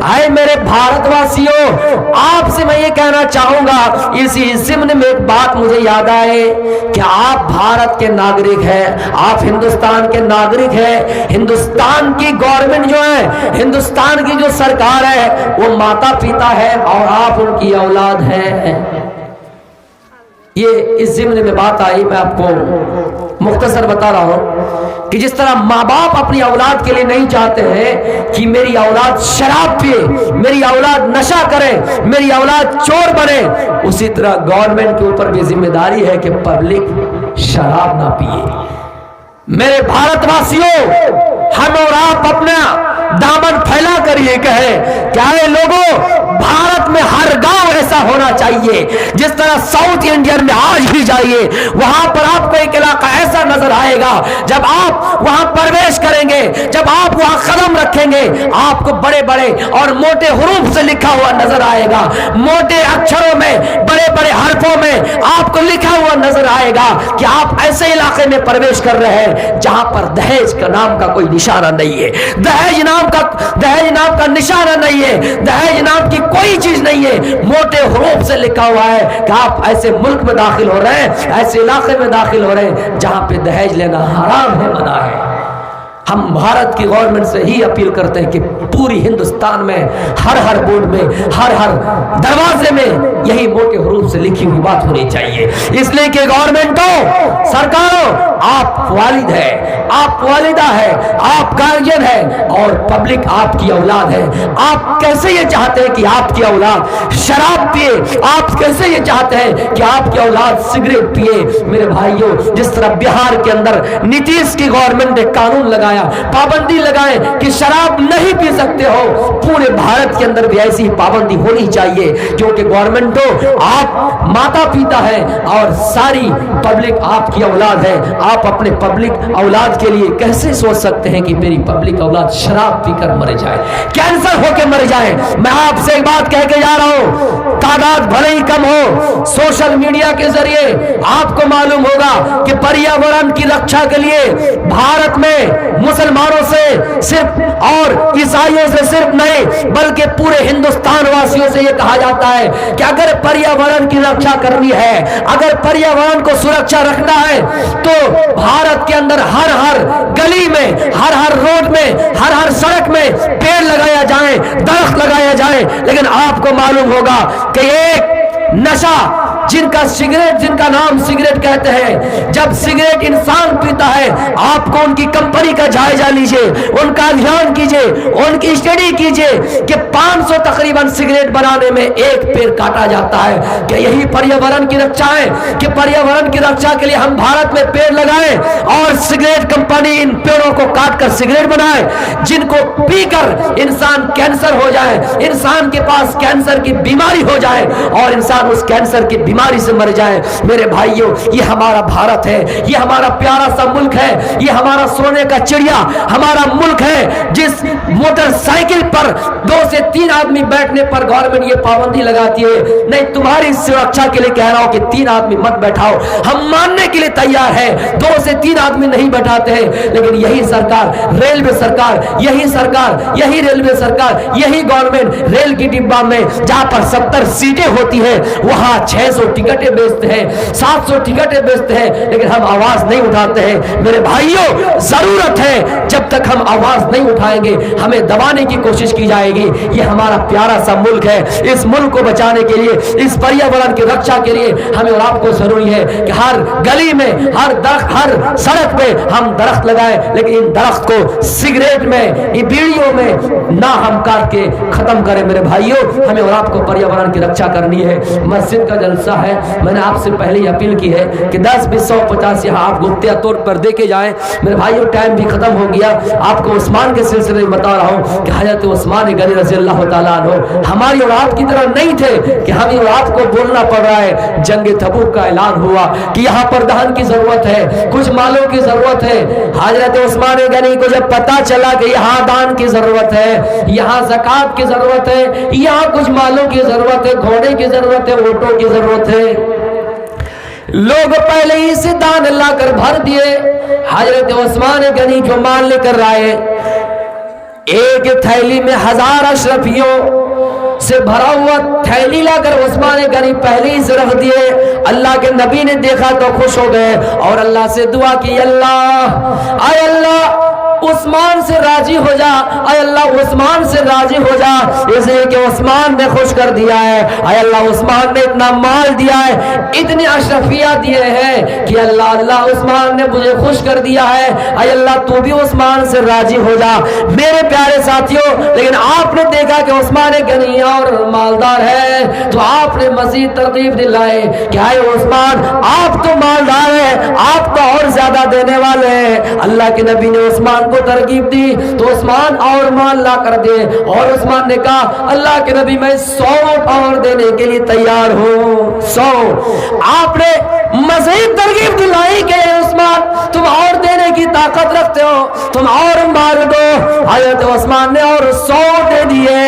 आए मेरे भारतवासियों, आपसे मैं ये कहना चाहूंगा, इसी ज़िम्न में एक बात मुझे याद आए कि आप भारत के नागरिक हैं, आप हिंदुस्तान के नागरिक हैं। हिंदुस्तान की गवर्नमेंट जो है, हिंदुस्तान की जो सरकार है, वो माता पिता है और आप उनकी औलाद हैं। ये इस ज़िम्न में बात आई, मैं आपको मुख्तसर बता रहा हूं कि जिस तरह माँ बाप अपनी औलाद के लिए नहीं चाहते हैं कि मेरी औलाद शराब पिए, मेरी औलाद नशा करे, मेरी औलाद चोर बने, उसी तरह गवर्नमेंट के ऊपर भी जिम्मेदारी है कि पब्लिक शराब ना पिए। मेरे भारतवासियों, हम और आप अपना दामन फैला कर ये कहें, क्या है लोगों, भारत में हर गांव ऐसा होना चाहिए जिस तरह साउथ इंडियन में आज भी जाइए, वहां पर आपको एक इलाका ऐसा नजर आएगा, जब आप वहां प्रवेश करेंगे, जब आप वहां कदम रखेंगे, आपको बड़े बड़े और मोटे हुरूफ से लिखा हुआ नजर आएगा, मोटे अक्षरों में, बड़े बड़े हरफों में आपको लिखा हुआ नजर आएगा कि आप ऐसे इलाके में प्रवेश कर रहे हैं जहां पर दहेज का नाम का कोई निशाना नहीं है, दहेज नाम का निशाना नहीं है, दहेज नाम की कोई चीज नहीं है। मोटे हुरूफ से लिखा हुआ है कि आप ऐसे मुल्क में दाखिल हो रहे हैं, ऐसे इलाके में दाखिल हो रहे हैं जहां पे दहेज लेना हराम है, मना है। हम भारत की गवर्नमेंट से ही अपील करते हैं कि पूरी हिंदुस्तान में हर हर बोर्ड में, हर हर दरवाजे में यही मोटे हरूफ से लिखी हुई बात होनी चाहिए। इसलिए कि गवर्नमेंटों, सरकारों, आप वालिद है, आप वालिदा है, आप गार्जियन है और पब्लिक आपकी औलाद है। आप कैसे ये चाहते हैं कि आपकी औलाद शराब पिए? आप कैसे ये चाहते हैं कि आपकी औलाद सिगरेट पिए? मेरे भाइयों, जिस तरह बिहार के अंदर नीतीश की गवर्नमेंट ने कानून लगाया, पाबंदी लगाए कि शराब नहीं पी सकते हो, पूरे भारत के अंदर भी ऐसी पाबंदी होनी चाहिए, क्योंकि गवर्नमेंटों, आप माता पिता है और सारी पब्लिक आपकी औलाद है। आप अपने पब्लिक औलाद के लिए कैसे सोच सकते हैं कि मेरी पब्लिक औलाद शराब पीकर मर जाए, कैंसर होकर मर जाए? मैं आपसे एक बात कह के जा रहा हूं, तादाद भले ही कम हो, सोशल मीडिया के जरिए आपको मालूम होगा कि पर्यावरण की रक्षा के लिए भारत में मुसलमानों से सिर्फ और ईसाइयों से सिर्फ नहीं बल्कि पूरे हिंदुस्तान वासियों से यह कहा जाता है कि अगर पर्यावरण की रक्षा करनी है, अगर पर्यावरण को सुरक्षा रखना है, तो भारत के अंदर हर हर गली में, हर हर रोड में, हर हर सड़क में पेड़ लगाया जाए, दरख्त लगाया जाए। लेकिन आपको मालूम होगा कि एक नशा जिनका नाम सिगरेट कहते हैं, जब सिगरेट इंसान पीता है, आपको उनकी कंपनी का जायजा लीजिए, उनका अध्ययन कीजिए, उनकी स्टडी कीजिए कि 500 तकरीबन सिगरेट बनाने में एक पेड़ काटा जाता है। क्या यही पर्यावरण की रक्षा है कि पर्यावरण की रक्षा के लिए हम भारत में पेड़ लगाएं और सिगरेट कंपनी इन पेड़ों को काटकर सिगरेट बनाए, जिनको पीकर इंसान कैंसर हो जाए, इंसान के पास कैंसर की बीमारी हो जाए और इंसान उस कैंसर की बीमारी से मर जाए? मेरे भाइयों, ये हमारा भारत है, ये हमारा प्यारा सा मुल्क है, ये हमारा सोने का चिड़िया हमारा मुल्क है, जिस मोटरसाइकिल पर 2 से 3 आदमी बैठने पर गवर्नमेंट ये पाबंदी लगाती है, नहीं तुम्हारी सुरक्षा के लिए कह रहा हूं कि 3 आदमी मत बैठाओ, हम मानने के लिए तैयार है, 2 से 3 आदमी नहीं बैठाते हैं। लेकिन यही सरकार, रेलवे सरकार, यही सरकार, यही रेलवे सरकार, यही गवर्नमेंट रेल की डिब्बा में जहां पर 70 सीटें होती है, वहां 600 टिकटें बेचते हैं, 700 टिकटें बेचते हैं, लेकिन हम आवाज नहीं उठाते हैं। मेरे भाइयों, जरूरत है, जब तक हम आवाज नहीं उठाएंगे हमें दबाने की कोशिश की जाएगी। ये हमारा प्यारा सा मुल्क है, इस मुल्क को बचाने के लिए, इस पर्यावरण की रक्षा के लिए हमें और आपको जरूरी है कि हर गली में, हर दरख्त, हर सड़क पे हम दरख्त लगाएं, लेकिन इन दरख्त को सिगरेट में, इन बीड़ियों में ना हम काट के खत्म करें। मेरे भाइयों, हमें और आपको पर्यावरण की रक्षा करनी है। मस्जिद का जलसा है, मैंने आपसे पहले ही अपील की है कि 10, 20, 100, 50 यहाँ आप गुप्तिया तौर पर दे के जाएं। मेरे भाइयों, टाइम भी खत्म हो गया। आपको उस्मान के सिलसिले में बता रहा हूँ कि हजरत उस्मान गनी रज़ी अल्लाह तआला अन्हु हमारी और आपकी तरह नहीं थे कि हमें और आपको बोलना पड़ रहा है। जंग तबूक का ऐलान हुआ कि यहाँ पर दहन की जरूरत है, कुछ मालों की जरूरत है। हजरत उस्मान गनी को जब पता चला कि यहाँ दान की जरूरत है, यहाँ ज़कात की जरूरत है, यहाँ कुछ मालों की जरूरत है, घोड़े की जरूरत है, ऊँटों की जरूरत है, लोग पहले ही से दान लाकर भर दिए। हजरत उस्मान गनी जो माल लेकर आए, ایک تھیلی میں 1000 اشرفیوں سے بھرا ہوا تھیلی لا کر عثمان غنی پہلے ہی سے رکھ دیے۔ اللہ کے نبی نے دیکھا تو خوش ہو گئے اور اللہ سے دعا کی، اللہ اے اللہ عثمان سے راضی ہو جا، اے اللہ عثمان سے راضی ہو جا، اس لیے کہ عثمان نے خوش کر دیا ہے، اے اللہ عثمان نے اتنا مال دیا ہے، اتنے اشرفیہ دیے ہیں کہ اللہ اللہ عثمان نے مجھے خوش کر دیا ہے، اے اللہ تو بھی عثمان سے راضی ہو جا۔ میرے پیارے ساتھیوں، لیکن آپ نے دیکھا کہ عثمان غنی اور مالدار ہے تو آپ نے مزید ترغیب دلائے کہ اے عثمان آپ تو مالدار ہیں، آپ تو اور زیادہ دینے والے ہیں۔ اللہ کے نبی نے عثمان کو ترغیب دی تو عثمان اور مال لا کر دے، اور عثمان نے کہا اللہ کے نبی میں 100 اور دینے کے لیے تیار ہوں، 100۔ آپ نے مزید ترغیب دلائی کہ عثمان تم اور دینے کی طاقت رکھتے ہو، تم اور مال دو۔ حضرت عثمان نے اور 100 دے دیے،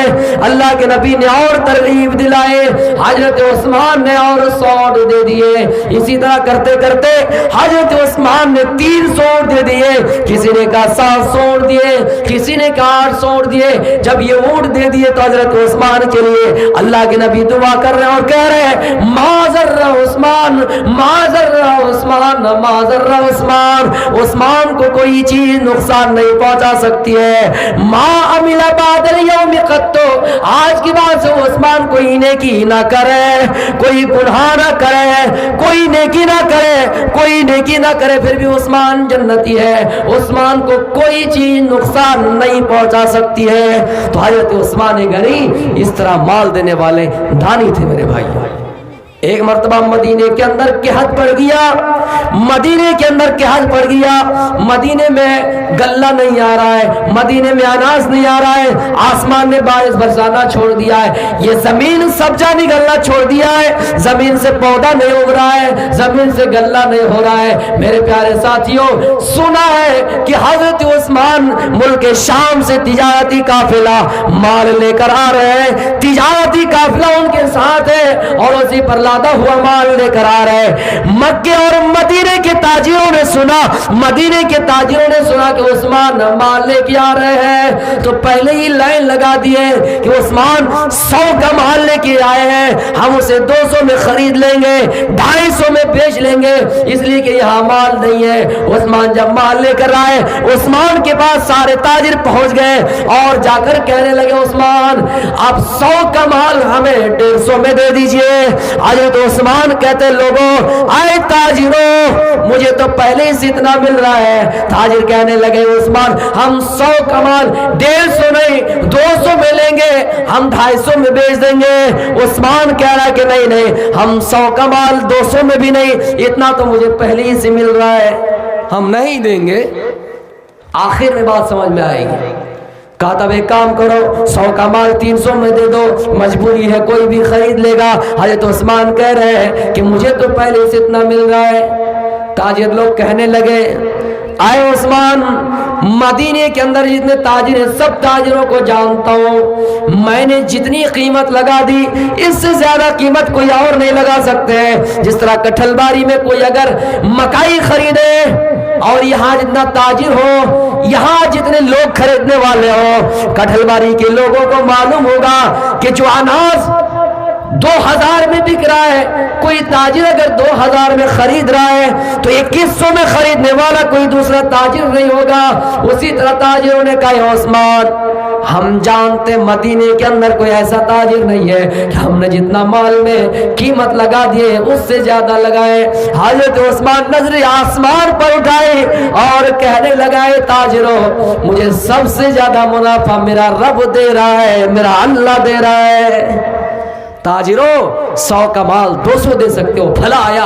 اللہ کے نبی نے اور ترغیب دلائے، حضرت عثمان نے اور 100 دے دیے۔ اسی طرح کرتے کرتے حضرت عثمان نے 300 دے دیے، کسی نے کہا 700 دیے، کسی نے کہا 800 دیے۔ جب یہ اونٹ دے دیے تو حضرت عثمان کے لیے اللہ کے نبی دعا کر رہے ہیں اور کہہ رہے ہیں معذر عثمان، معذر عثمان، معذر عثمان، عثمان کو کوئی چیز نقصان نہیں پہنچا سکتی ہے۔ ما عمل بعد اليوم قط، آج کی بات سے عثمان کوئی نیکی نہ کرے، کوئی گناہ نہ کرے، کوئی نیکی نہ کرے، کوئی نیکی نہ کرے، پھر بھی عثمان جنتی ہے، عثمان کو کوئی چیز نقصان نہیں پہنچا سکتی ہے۔ تو حضرت عثمان غنی اس طرح مال دینے والے دانی تھے میرے بھائی۔ ایک مرتبہ مدینے کے اندر قحط پڑ گیا، مدینے کے اندر قحط پڑ گیا، مدینے میں غلہ نہیں آ رہا ہے، مدینے میں اناج نہیں آ رہا ہے، آسمان نے بارش برسانا چھوڑ دیا ہے، یہ زمین سبزہ نکلنا چھوڑ دیا ہے، زمین سے پودا نہیں اگ رہا ہے، زمین سے غلہ نہیں ہو رہا ہے۔ میرے پیارے ساتھیوں، سنا ہے کہ حضرت عثمان ملک شام سے تجارتی قافلہ مال لے کر آ رہے ہیں، تجارتی قافلہ ان کے ساتھ ہے اور اسی پر لادا ہوا مال لے کر آ رہے ہیں۔ مکے اور مدینے کے تاجروں نے سنا، مدینے کے تاجروں نے سنا کہ عثمان مال لے کے آ رہے ہیں تو پہلے ہی لائن لگا دیے کہ عثمان 100 کا مال لے کے آئے ہیں، ہم اسے 200 میں خرید لیں گے، 250 میں بیچ لیں گے، اس لیے کہ یہاں مال نہیں ہے۔ عثمان جب مال لے کر آئے، عثمان کے پاس سارے تاجر پہنچ گئے اور جا کر کہنے لگے عثمان آپ 100 کا مال ہمیں 150 میں دے دیجئے۔ حضرت عثمان کہتے لوگوں اے تاجروں مجھے تو پہلے سے اتنا مل رہا ہے۔ تاجر کہنے لگے عثمان ہم 100 کا مال 150 نہیں 200 میں لیں گے، ہم 250 میں بیچ دیں گے۔ عثمان کہہ رہا کہ نہیں نہیں، ہم 100 کا مال 200 میں بھی نہیں، اتنا تو مجھے پہلے ہی سے مل رہا ہے، ہم نہیں دیں گے۔ آخر میں بات سمجھ میں آئے گی، کہا تب ایک کام کرو 100 کا مال 300 میں دے دو، مجبوری ہے کوئی بھی خرید لے گا۔ حضرت عثمان کہہ رہے ہیں کہ مجھے تو پہلے سے اتنا مل رہا ہے۔ تاجر لوگ کہنے لگے آئے عثمان مدینے کے اندر جتنے تاجر ہیں سب تاجروں کو جانتا ہوں، میں نے جتنی قیمت لگا دی اس سے زیادہ قیمت کوئی اور نہیں لگا سکتے ہیں۔ جس طرح کٹھل باری میں کوئی اگر مکائی خریدے اور یہاں جتنا تاجر ہو، یہاں جتنے لوگ خریدنے والے ہو، کٹھل باری کے لوگوں کو معلوم ہوگا کہ جو اناج 2000 میں بک رہا ہے، کوئی تاجر اگر 2000 میں خرید رہا ہے تو 2100 میں خریدنے والا کوئی دوسرا تاجر نہیں ہوگا۔ اسی طرح تاجروں نے کہا عثمان ہم جانتے مدینے کے اندر کوئی ایسا تاجر نہیں ہے کہ ہم نے جتنا مال میں قیمت لگا دیے اس سے زیادہ لگائے۔ حضرت عثمان نظر آسمان پر اٹھائے اور کہنے لگائے تاجروں مجھے سب سے زیادہ منافع میرا رب دے رہا ہے، میرا اللہ دے رہا ہے۔ تاجروں 100 کا مال 200 دے سکتے ہو، بھلا آیا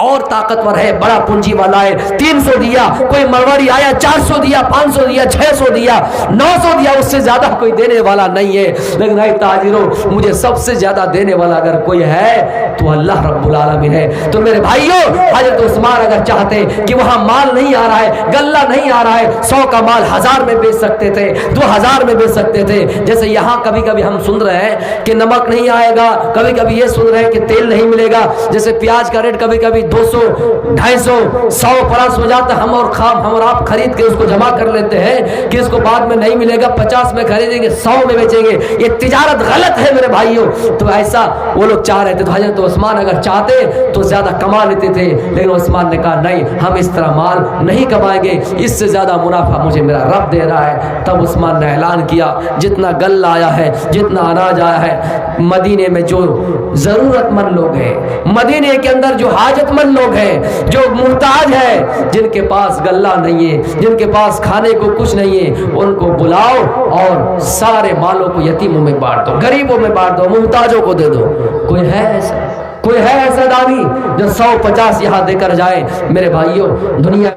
اور طاقتور ہے، بڑا پونجی والا ہے 300 دیا، کوئی مروڑی آیا 400 دیا، 500 دیا، 600 دیا، 900 دیا، اس سے زیادہ کوئی دینے والا نہیں ہے۔ لیکن اے تاجروں مجھے سب سے زیادہ دینے والا اگر کوئی ہے تو اللہ رب العالمین ہے۔ تو میرے بھائیوں حضرت عثمان اگر چاہتے کہ وہاں مال نہیں آ رہا ہے، غلہ نہیں آ رہا ہے، 100 کا مال 1000 میں بیچ سکتے تھے، 2000 میں بیچ سکتے تھے۔ جیسے یہاں کبھی کبھی ہم سن رہے ہیں کہ نمک نہیں آئے گا، کبھی کبھی یہ سن رہے ہیں کہ تیل نہیں ملے گا، جیسے پیاز کا ریٹ کبھی کبھی कोई 200, 250, 100 प्लस हो जाता, हम और आप खरीद के उसको जमा कर लेते हैं कि इसको बाद में नहीं मिलेगा, 50 में खरीदेंगे, 100 में बेचेंगे, ये तिजारत गलत है मेरे भाइयों। तो ऐसा वो लोग चाह रहे थे। तो हजरत उस्मान अगर चाहते तो ज्यादा कमा लेते थे, लेकिन उस्मान ने कहा नहीं, हम इस तरह माल नहीं कमाएंगे, इससे ज्यादा मुनाफा मुझे मेरा रब दे रहा है। तब उस्मान ने ऐलान किया, जितना गल्ला आया है, जितना अनाज आया है, मदीने में जो जरूरतमंद लोग हैं, मदीने के अंदर जो हाजतमंद लोग हैं, जो मुहताज है, जिनके पास गल्ला नहीं है, जिनके पास खाने को कुछ नहीं है, उनको बुलाओ और सारे मालों को यतीमों में बांट दो, गरीबों में बांट दो, मुहताजों को दे दो। कोई है ऐसा? कोई है ऐसा दानी जो 100-50 यहाँ देकर जाए? मेरे भाइयों, दुनिया